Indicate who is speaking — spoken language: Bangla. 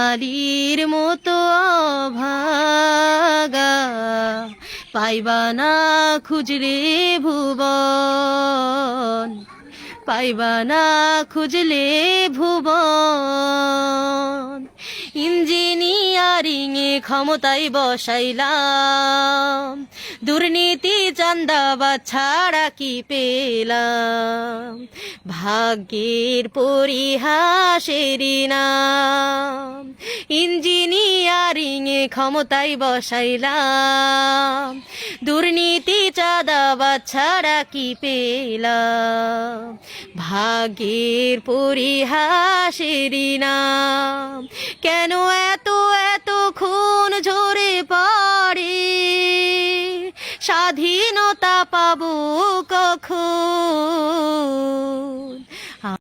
Speaker 1: বালির মতো অভাগা, পাইবা না খুঁজলে ভুবন, পাইবা না খুঁজলে ভুবন। ইঞ্জিনিয়ারিং এ ক্ষমতায় বসাইলাম, দুর্নীতি চাঁদাবাজ ছাড়া কি পেলাম। ভাগ্যের পরিহাসেরই নাম, ইঞ্জিনিয়ারিং এ ক্ষমতায় বসাইলাম, দুর্নীতি চাঁদাবাজ ছাড়া কি পেলাম। ভাগ্যের পরিহাসেরই নাম। কেন এত এত খুন ঝরে পড়ে, স্বাধীনতা পাবো কখন?